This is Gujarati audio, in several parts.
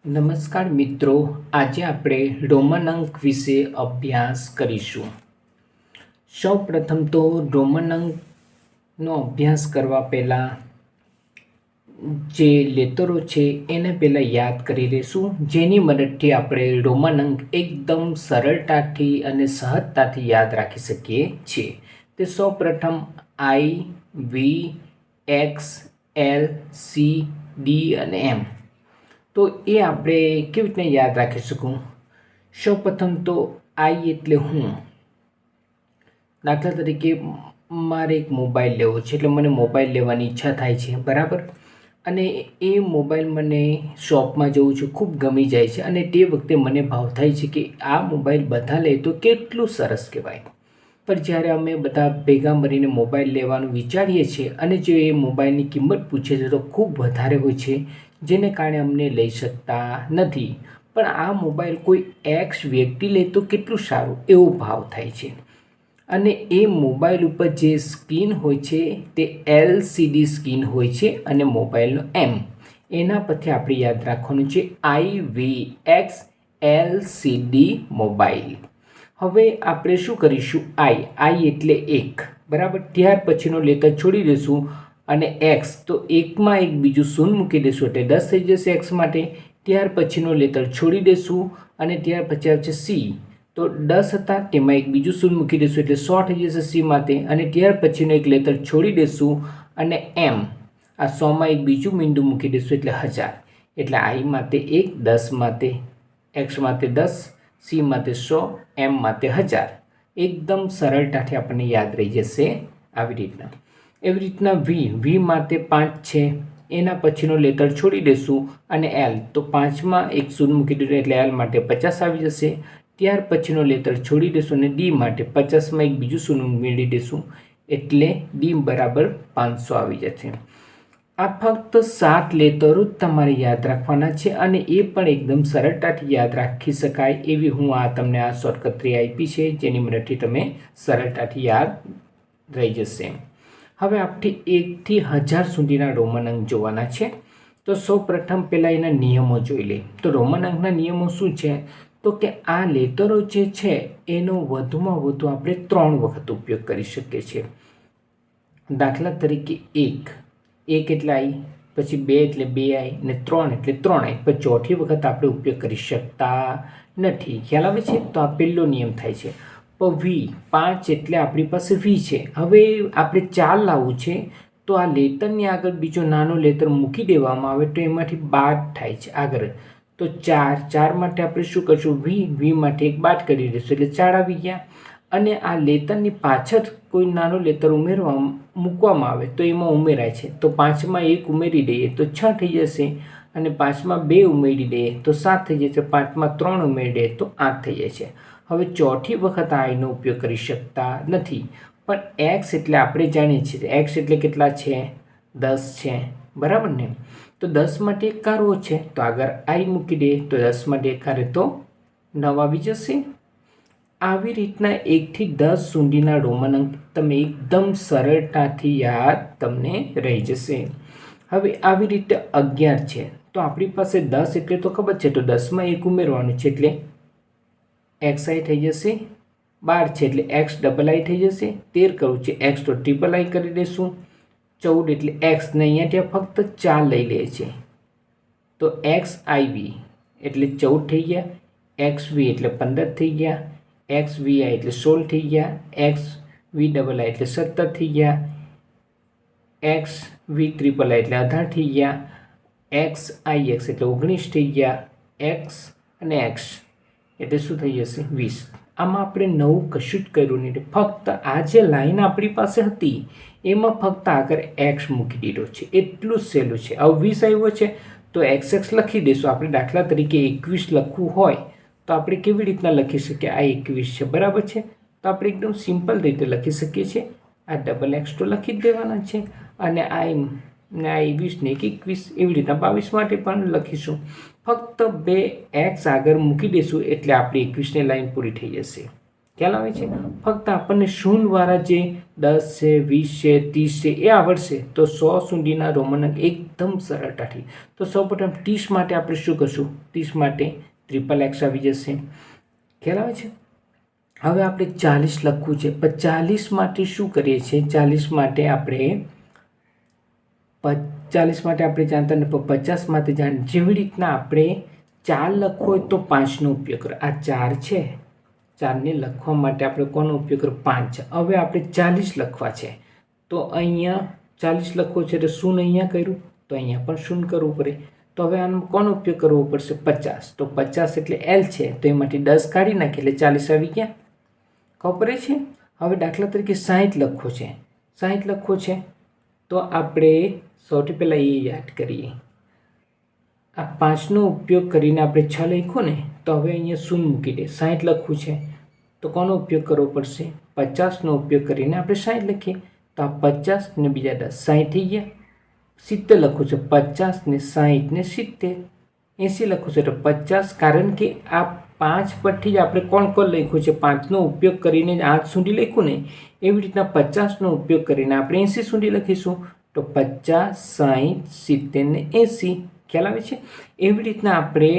નમસ્કાર મિત્રો, આજે આપણે રોમન અંક વિશે અભ્યાસ કરીશું. સૌ પ્રથમ તો રોમન અંકનો અભ્યાસ કરવા પહેલાં જે લેટરો છે એને પહેલાં યાદ કરી લઈશું, જેની મદદથી આપણે રોમન અંક એકદમ સરળતાથી અને સહજતાથી યાદ રાખી શકીએ છીએ. તે સૌ પ્રથમ આઈ, વી, એક્સ, એલ, સી, ડી અને એમ. તો એ આપણે કેવી રીતના યાદ રાખી શકું? સૌપ્રથમ તો આઈ એટલે હું. દાખલા તરીકે મારે એક મોબાઈલ લેવો છે, એટલે મને મોબાઈલ લેવાની ઈચ્છા થાય છે, બરાબર. અને એ મોબાઈલ મને શોપમાં જવું છે, ખૂબ ગમી જાય છે, અને તે વખતે મને ભાવ થાય છે કે આ મોબાઈલ બધા લે તો કેટલું સરસ કહેવાય. પણ જ્યારે અમે બધા ભેગા મળીને મોબાઈલ લેવાનું વિચારીએ છીએ અને જો એ મોબાઈલની કિંમત પૂછે છે તો ખૂબ વધારે હોય છે, જેને કારણે અમને લઈ શકતા નથી. પણ આ મોબાઈલ કોઈ એક્સ વ્યક્તિ લે તો કેટલું સારું, એવો ભાવ થાય છે. અને એ મોબાઈલ ઉપર જે સ્ક્રીન હોય છે તે LCD સ્ક્રીન હોય છે અને મોબાઈલનો એમ. એના પરથી આપણે યાદ રાખવાનું છે IVX LCD મોબાઈલ. હવે આપણે શું કરીશું? આઈ એટલે એક, બરાબર. ત્યાર પછીનો લેટર છોડી દઈશું અને એક્સ, તો એકમાં એક બીજું શૂન્ય મૂકી દઈશું એટલે 10 થઈ જશે એક્સ માટે. ત્યાર પછીનો લેટર છોડી દઈશું અને ત્યાર પછી આવશે સી, તો 10 હતા તેમાં એક બીજું શૂન્ય મૂકી દઈશું એટલે 100 થઈ જશે સી માટે. અને ત્યાર પછીનો એક લેટર છોડી દઈશું અને એમ, આ 100માં એક બીજું મીંડું મૂકી દઈશું એટલે 1000. એટલે આઈ માટે 1, 10 માટે, એક્સ માટે 10, સી માટે 100, એમ માટે 1000. એકદમ સરળતાથી આપણને યાદ રહી જશે આવી રીતના. એવી રીતના વી માટે 5 છે, એના પછીનો લેટર છોડી દઈશું અને એલ, તો 5માં એક શૂન્ય મૂકી દીધું એટલે એલ માટે 50 આવી જશે. ત્યાર પછીનો લેટર છોડી દઈશું અને ડી માટે 50માં એક બીજું શૂન્ય મેળવી દઈશું એટલે ડી બરાબર 500 આવી જશે. આ ફક્ત 7 લેટરો જ તમારે યાદ રાખવાના છે અને એ પણ એકદમ સરળતાથી યાદ રાખી શકાય એવી હું તમને આ શોર્ટકટ ટ્રી આપી છે, જેની મદદથી તમે સરળતાથી યાદ રહી જશે. હવે આપણે 1 થી 1000 સુધીના રોમન અંક જોવાના છે. તો સૌ પ્રથમ પહેલાં એના નિયમો જોઈ લઈએ. તો રોમન અંકના નિયમો શું છે? તો કે આ લેટરો જે છે એનો વધુમાં વધુ આપણે 3 વખત ઉપયોગ કરી શકીએ છીએ. દાખલા તરીકે એક એટલે આઈ, પછી 2 એટલે 2i ને 3 એટલે 3i, પણ ચોથી વખત આપણે ઉપયોગ કરી શકતા નથી. ખ્યાલ આવે છે? તો આ પહેલો નિયમ થાય છે. પણ વી 5 એટલે આપણી પાસે વી છે. હવે આપણે 4 લાવવું છે, તો આ લેટરની આગળ બીજો નાનો લેટર મૂકી દેવામાં આવે તો એમાંથી બાદ થાય છે આગળ. તો 4 માટે આપણે શું કરશું? વી માટે એક બાદ કરી દઈશું એટલે 4 આવી ગયા. અને આ લેટરની પાછળ કોઈ નાનો લેટર મૂકવામાં આવે તો એમાં ઉમેરાય છે. તો 5માં 1 ઉમેરી દઈએ તો 6 થઈ જશે, અને 5માં 2 ઉમેરી દઈએ તો 7 થઈ જશે, 5માં 3 ઉમેરી દઈએ તો 8 થઈ જાય છે. હવે ચોથી વખત આઈનો ઉપયોગ કરી શકતા નથી. પણ એક્સ એટલે આપણે જાણીએ છીએ, એક્સ એટલે કેટલા છે? 10 છે, બરાબર ને. તો 10 માટે એક કારવો છે, તો આગળ આઈ મૂકી દઈએ તો 10 માટે એક કારે તો 9 આવી જશે. આવી રીતના 1 થી 10 સુધીના રોમન અંક તમે એકદમ સરળતાથી યાદ તમને રહી જશે. હવે આવી રીતે 11 છે, તો આપણી પાસે 10 એટલે તો ખબર છે, તો 10માં 1 ઉમેરવાનું છે એટલે XI થઈ જશે. 12 છે એટલે XII થઈ જશે. 13 કરવું છે X તો III કરી દઈશું. 14 એટલે X ને અહીંયા ફક્ત 4 લઈ લે છે, તો XIV એટલે 14 થઈ ગયા. XV એટલે 15 થઈ ગયા. XVI એટલે 16 થઈ ગયા. XVII એટલે 17 થઈ ગયા. XVIII એટલે 18 થઈ ગયા. XIX એટલે 19 થઈ ગયા. X અને X એટલે શું થઈ જશે? 20. આમાં આપણે નવું કશું જ કર્યું નહીં, ફક્ત આ જે લાઈન આપણી પાસે હતી એમાં ફક્ત આગળ X મૂકી દીધો છે, એટલું જ સહેલું છે. હવે 20 આવ્યો છે તો XX લખી દઈશું. આપણે દાખલા તરીકે 21 લખવું હોય તો આપણે કેવી રીતના લખી શકીએ? આ 21 છે, બરાબર છે. તો આપણે એકદમ સિમ્પલ રીતે લખી શકીએ છીએ. આ XX તો લખી જ દેવાના છે, અને આ 20 ને 21 એવી રીતના 22 માટે પણ લખીશું. ફક્ત 2 X આગળ મૂકી દઈશું એટલે આપણી 21ની લાઈન પૂરી થઈ જશે. ખ્યાલ આવે છે? ફક્ત આપણને શૂન્યવાળા જે 10 છે, 20 છે, 30 છે એ આવડશે તો 100 સુધીના રોમન અંક એકદમ સરળતાથી. તો સૌપ્રથમ 30 માટે આપણે શું કરશું? 30 માટે XXX આવી જશે. ખ્યાલ આવે છે? હવે આપણે 40 લખવું છે, પણ 40 માટે શું કરીએ છીએ? 40 માટે આપણે જાણતા નથી, 50 માટે જાણ. જેવી રીતના આપણે 4 લખવો હોય તો 5નો ઉપયોગ કરો. આ 4 છે, 4ને લખવા માટે આપણે કોનો ઉપયોગ કરો? 5. હવે આપણે 40 લખવા છે તો અહીંયા 40 લખવો છે તો શૂન્ય અહીંયા કર્યું તો અહીંયા પણ શૂન્ય કરવું પડે. તો હવે આનો કોનો ઉપયોગ કરવો પડશે? 50. તો 50 એટલે L છે તો એમાંથી 10 કાઢી નાખીએ એટલે 40 આવી ગયા. ખબર છે? હવે દાખલા તરીકે 60 લખવો છે. 60 લખવો છે તો આપણે સૌથી પહેલાં એ યાદ કરીએ. આ 5નો ઉપયોગ કરીને આપણે 6 લખ્યો ને તો હવે અહીંયા શૂન્ય મૂકી દે. 60 લખવું છે તો કોનો ઉપયોગ કરવો પડશે? 50નો ઉપયોગ કરીને આપણે 60 લખીએ તો આ 50 ને બીજા 10 60 થઈ ગયા. 70 લખવું છે, 50 ને 60 ને 70. 80 લખવું છે તો 50, કારણ કે આ 5 પરથી જ આપણે કોણ લખ્યું છે? 5નો ઉપયોગ કરીને 8 સુધી લખ્યું ને, એવી રીતના 50નો ઉપયોગ કરીને આપણે 80 સુધી લખીશું. તો 50, 60, 70 ને 80. ખ્યાલ આવે છે? એવી રીતના આપણે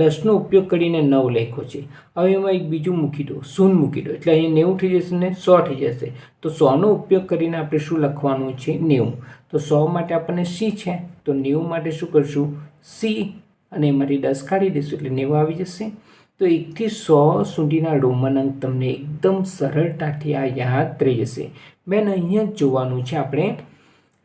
10નો ઉપયોગ કરીને 9 લખ્યો છે. હવે એમાં એક બીજું મૂકી દો, શૂન્ય મૂકી દો એટલે અહીંયા 90 થઈ જશે ને 100 થઈ જશે. તો 100નો ઉપયોગ કરીને આપણે શું લખવાનું છે? 90. તો 100 માટે આપણને C છે તો 90 માટે શું કરશું? C, અને એમાંથી 10 કાઢી દઈશું એટલે 90 આવી જશે. તો 1 થી 100 સુધીના રોમન અંક તમને એકદમ સરળતાથી આ યાદ રહી જશે. બેન અહીંયા જ જોવાનું છે આપણે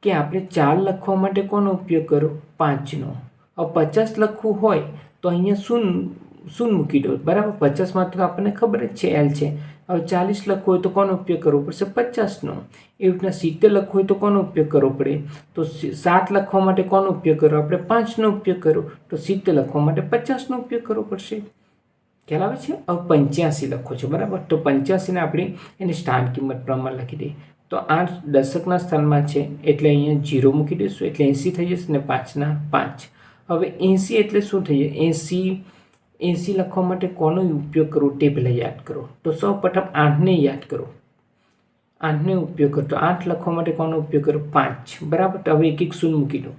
કે આપણે 4 લખવા માટે કોનો ઉપયોગ કરો? 5નો. હવે 50 લખવું હોય તો અહીંયા શૂન્ય મૂકી દો, બરાબર? 50માં તો આપણને ખબર જ છે L છે. હવે 40 લખવું હોય તો કોનો ઉપયોગ કરવો પડશે? 50નો. એવી રીતના 70 લખવું હોય તો કોનો ઉપયોગ કરવો પડે? તો 7 લખવા માટે કોનો ઉપયોગ કરો? આપણે 5નો ઉપયોગ કરો. તો 70 લખવા માટે 50નો ઉપયોગ કરવો પડશે. ખ્યાલ આવે છે? હવે 85 લખો છે, બરાબર? તો 85ને આપણે એની સ્થાન કિંમત પ્રમાણે લખી દઈએ. તો 8 દશકના સ્થાનમાં છે એટલે અહીંયા 0 મૂકી દઈશું એટલે 80 થઈ જશે ને 5ના 5. હવે 80 એટલે શું થઈ જાય? 80 લખવા માટે કોનો ઉપયોગ કરવો તે પહેલાં યાદ કરો. તો સૌ પ્રથમ 8ને યાદ કરો. 8ને ઉપયોગ કરો તો 8 લખવા માટે કોનો ઉપયોગ કરો? 5, બરાબર? તો હવે એક શૂન્ય મૂકી દો.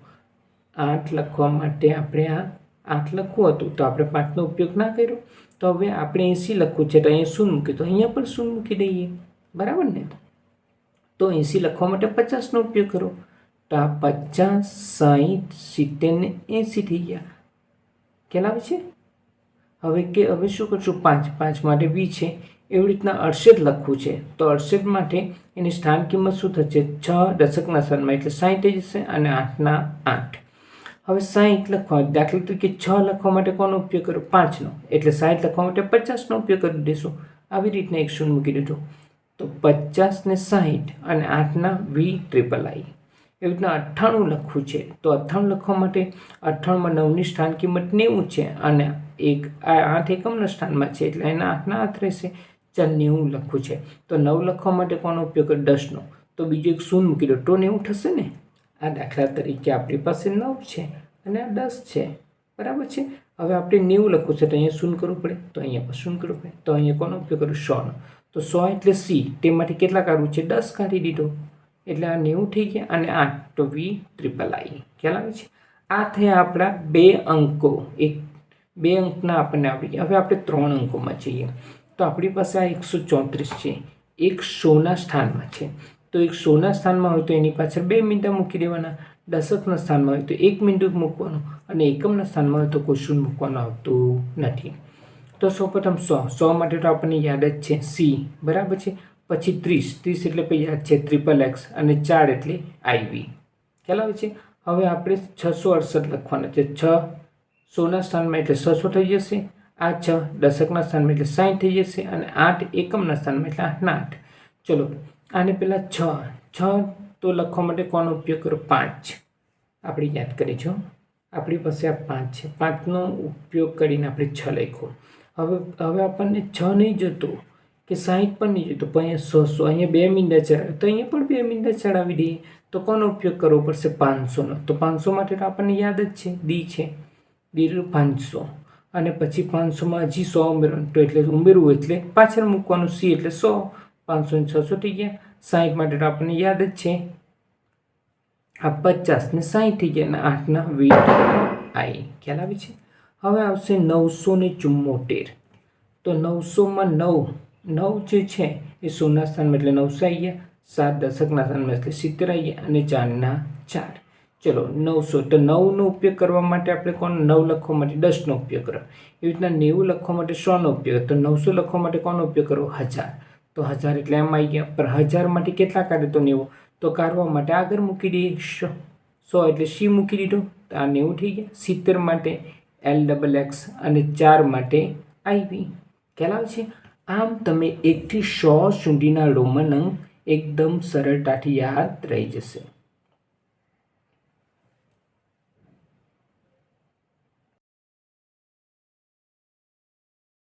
8 લખવા માટે આપણે આ 8 લખવું હતું તો આપણે 5નો ઉપયોગ ના કર્યો. તો હવે આપણે 80 લખવું છે તો અહીંયા શૂન્ય મૂકી દો, અહીંયા પણ શૂન્ય મૂકી દઈએ, બરાબર ને? તો 80 લખવા માટે 50નો ઉપયોગ કરો. તો આ 50, 60, 70 ને 80 થઈ ગયા. ખ્યાલ આવે છે? હવે શું કરશું? 5 માટે 20 છે. એવી રીતના 68 લખવું છે તો 68 માટે એની સ્થાન કિંમત શું થશે? 6 દશકના સ્થાનમાં એટલે 60 થઈ જશે અને 8ના 8. હવે 60 લખવા, દાખલા તરીકે 6 લખવા માટે કોનો ઉપયોગ કરો? 5નો. એટલે 60 લખવા માટે 50નો ઉપયોગ કરી દઈશું. આવી રીતના એક શૂન્ય મૂકી દીધું. તો 50 ને 60 અને 8ના VIII. એવી રીતના 98 લખવું છે તો 98 લખવા માટે 98માં 9ની સ્થાન કિંમત 90 છે અને 8 એકમના સ્થાનમાં છે એટલે એના 8ના 8 રહેશે. ચાલ 90 લખવું છે તો 9 લખવા માટે કોનો ઉપયોગ કરો? 10નો. તો બીજું એક શૂન્ય મૂકી દો તો 90 થશે ને. આ દાખલા તરીકે આપણી પાસે 9 છે અને આ 10 છે, બરાબર છે? હવે આપણે 90 લખવું છે તો અહીંયા શૂન્ય કરવું પડે તો અહીંયા પણ શૂન્ય કરવું પડે. તો અહીંયા કોનો ઉપયોગ કરો? 100નો. તો 100 એટલે C, તેમાંથી કેટલા કાઢવું છે? 10 કાઢી દીધો એટલે આ 90 થઈ ગયા અને 8 તો VIII. ખ્યાલ આવે છે? આ થયા આપણા 2 અંકો. 2 અંકના આપણને આવડી ગયા. હવે આપણે 3 અંકોમાં જઈએ તો આપણી પાસે આ 134 છે. એક 100ના સ્થાનમાં છે તો એક 100ના સ્થાનમાં હોય તો એની પાછળ 2 મીંડા મૂકી દેવાના. દશકના સ્થાનમાં હોય તો 1 મીંડું મૂકવાનું અને એકમના સ્થાનમાં હોય તો કોઈ શૂન્ય મૂકવાનું આવતું નથી. તો સૌપ્રથમ 100 માટે તો આપણને યાદ જ છે C, બરાબર છે? પછી 30 એટલે પછી યાદ છે XXX અને 4 એટલે IV. ખ્યાલ આવે છે? હવે આપણે 668 લખવાના છે. 6 100ના સ્થાનમાં એટલે 600 થઈ જશે. આ 6 દશકના સ્થાનમાં એટલે 60 થઈ જશે અને 8 એકમના સ્થાનમાં એટલે 8ના 8. ચલો આને પહેલાં 6 તો લખવા માટે કોનો ઉપયોગ કરો? 5. આપણે યાદ કરીશું. આપણી પાસે આ 5 છે. 5નો ઉપયોગ કરીને આપણે 6 લખ્યો. હવે આપણને 6 નહીં જોતો કે 60 પણ નહીં જોતો, પણ અહીંયા 2 મીંડા ચડાવે તો અહીંયા પણ 2 મીંડા ચડાવી દઈએ. તો કોનો ઉપયોગ કરવો પડશે? 500નો. તો 500 માટે તો આપણને યાદ જ છે D છે. D 500. અને પછી 500માં હજી 100 ઉમેરવાનું, તો એટલે ઉમેરવું એટલે પાછળ મૂકવાનું, સી એટલે 100, 500 ને 600 થઈ ગયા. 60 માટે તો આપણને યાદ જ છે, આ 50 ને 60 થઈ ગયા, અને 8ના 20 આઈ. ખ્યાલ આવે છે. હવે આવશે 974. તો 900માં 9 જે છે એ 100ના સ્થાનમાં એટલે 900 આવી ગયા, 7 દશકના સ્થાનમાં એટલે 70 આવી ગયા, અને 4ના 4. ચલો 900, તો 9નો ઉપયોગ કરવા માટે આપણે 9 લખવા માટે 10નો ઉપયોગ કરો. એવી રીતના 90 લખવા માટે 100નો ઉપયોગ, તો 900 લખવા માટે કોનો ઉપયોગ કરો? 1000. તો 1000 એટલે એમ આવી ગયા. પણ 1000માંથી કેટલા કાઢે? તો 90. તો કાઢવા માટે આગળ મૂકી દઈએ 100 એટલે સી મૂકી દીધો, તો આ 90 થઈ ગયા. 70 માટે LXX અને 4 માટે IV. ખ્યાલ આવે છે. આમ તમે 1 થી 100 સુધીના રોમન અંક એકદમ સરળતાથી યાદ રહી જશે.